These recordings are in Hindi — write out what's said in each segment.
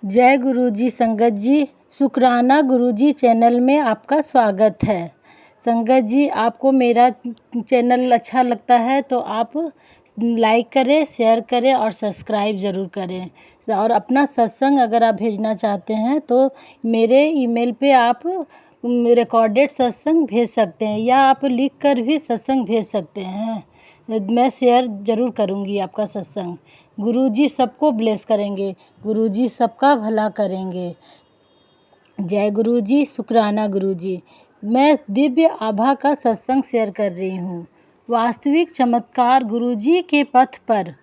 जय गुरु जी। संगत जी, शुक्राना गुरु जी चैनल में आपका स्वागत है। संगत जी, आपको मेरा चैनल अच्छा लगता है तो आप लाइक करें, शेयर करें और सब्सक्राइब ज़रूर करें। और अपना सत्संग अगर आप भेजना चाहते हैं तो मेरे ईमेल पे आप रिकॉर्डेड सत्संग भेज सकते हैं या आप लिख कर भी सत्संग भेज सकते हैं। मैं शेयर ज़रूर करूँगी आपका सत्संग। गुरुजी सबको ब्लेस करेंगे, गुरुजी सबका भला करेंगे। जय गुरुजी, शुक्राना गुरुजी। मैं दिव्य आभा का सत्संग शेयर कर रही हूँ। वास्तविक चमत्कार गुरुजी के पथ पर।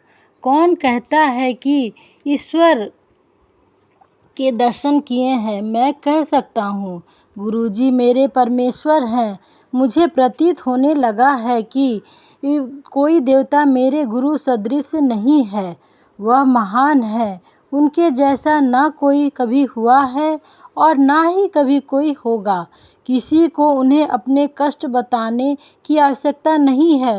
कौन कहता है कि ईश्वर के दर्शन किए हैं? मैं कह सकता हूँ गुरुजी मेरे परमेश्वर हैं। मुझे प्रतीत होने लगा है कि कोई देवता मेरे गुरु सदृश नहीं है। वह महान है, उनके जैसा ना कोई कभी हुआ है और ना ही कभी कोई होगा। किसी को उन्हें अपने कष्ट बताने की आवश्यकता नहीं है।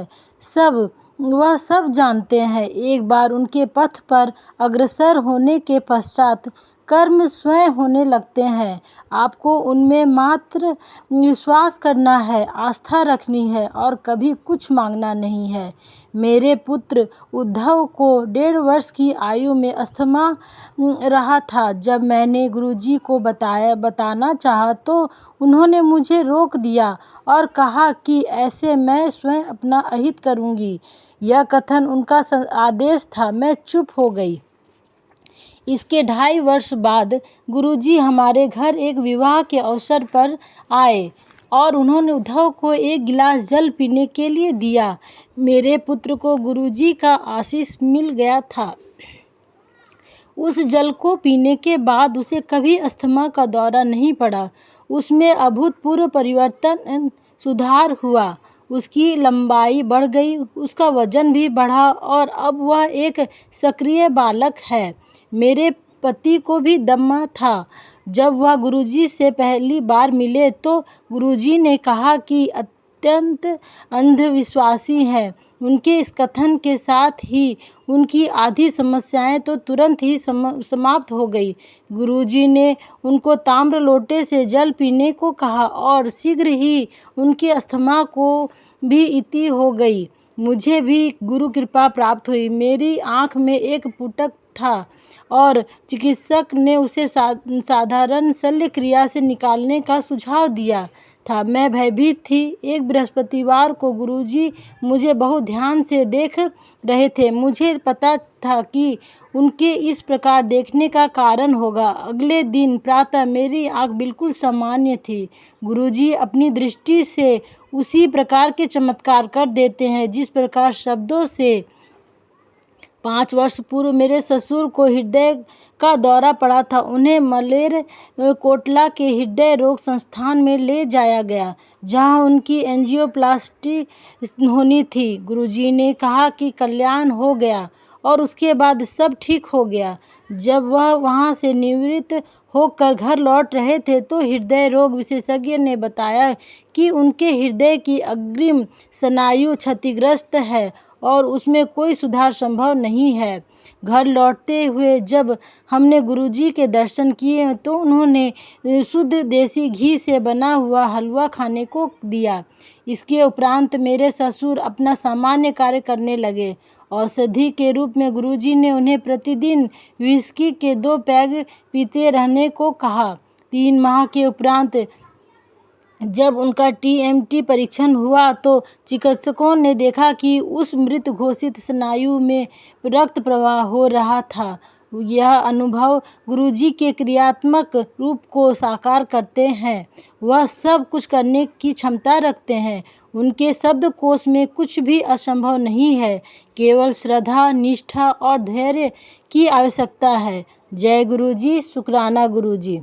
वह सब जानते हैं। एक बार उनके पथ पर अग्रसर होने के पश्चात कर्म स्वयं होने लगते हैं। आपको उनमें मात्र विश्वास करना है, आस्था रखनी है और कभी कुछ मांगना नहीं है। मेरे पुत्र उद्धव को 1.5 वर्ष की आयु में अस्थमा रहा था। जब मैंने गुरुजी को बताना चाहा तो उन्होंने मुझे रोक दिया और कहा कि ऐसे मैं स्वयं अपना अहित करूँगी। यह कथन उनका आदेश था। मैं चुप हो गई। इसके 2.5 वर्ष बाद गुरुजी हमारे घर एक विवाह के अवसर पर आए और उन्होंने उद्धव को 1 गिलास जल पीने के लिए दिया। मेरे पुत्र को गुरुजी का आशीष मिल गया था। उस जल को पीने के बाद उसे कभी अस्थमा का दौरा नहीं पड़ा। उसमें अभूतपूर्व परिवर्तन, सुधार हुआ। उसकी लंबाई बढ़ गई, उसका वजन भी बढ़ा और अब वह एक सक्रिय बालक है। मेरे पति को भी दमा था। जब वह गुरुजी से पहली बार मिले तो गुरुजी ने कहा कि अत्यंत अंधविश्वासी हैं। उनके इस कथन के साथ ही उनकी आधी समस्याएं तो तुरंत ही समाप्त हो गई। गुरुजी ने उनको ताम्र लोटे से जल पीने को कहा और शीघ्र ही उनके अस्थमा को भी इति हो गई। मुझे भी गुरु कृपा प्राप्त हुई। मेरी आँख में एक पुटक था और चिकित्सक ने उसे साधारण शल्य क्रिया से निकालने का सुझाव दिया था। मैं भयभीत थी। एक बृहस्पतिवार को गुरुजी मुझे बहुत ध्यान से देख रहे थे। मुझे पता था कि उनके इस प्रकार देखने का कारण होगा। अगले दिन प्रातः मेरी आँख बिल्कुल सामान्य थी। गुरुजी अपनी दृष्टि से उसी प्रकार के चमत्कार कर देते हैं जिस प्रकार शब्दों से। 5 वर्ष पूर्व मेरे ससुर को हृदय का दौरा पड़ा था। उन्हें मलेर कोटला के हृदय रोग संस्थान में ले जाया गया, जहां उनकी एंजियोप्लास्टी होनी थी। गुरुजी ने कहा कि कल्याण हो गया और उसके बाद सब ठीक हो गया। जब वह वहां से निवृत्त होकर घर लौट रहे थे तो हृदय रोग विशेषज्ञ ने बताया कि उनके हृदय की अग्रिम स्नायु क्षतिग्रस्त है और उसमें कोई सुधार संभव नहीं है। घर लौटते हुए जब हमने गुरुजी के दर्शन किए तो उन्होंने शुद्ध देसी घी से बना हुआ हलवा खाने को दिया। इसके उपरांत मेरे ससुर अपना सामान्य कार्य करने लगे। औषधि के रूप में गुरुजी ने उन्हें प्रतिदिन विस्की के 2 पैग पीते रहने को कहा। 3 माह के उपरांत जब उनका TMT परीक्षण हुआ तो चिकित्सकों ने देखा कि उस मृत घोषित स्नायु में रक्त प्रवाह हो रहा था। यह अनुभव गुरुजी के क्रियात्मक रूप को साकार करते हैं। वह सब कुछ करने की क्षमता रखते हैं। उनके शब्दकोश में कुछ भी असंभव नहीं है। केवल श्रद्धा, निष्ठा और धैर्य की आवश्यकता है। जय गुरुजी, शुक्राना गुरुजी।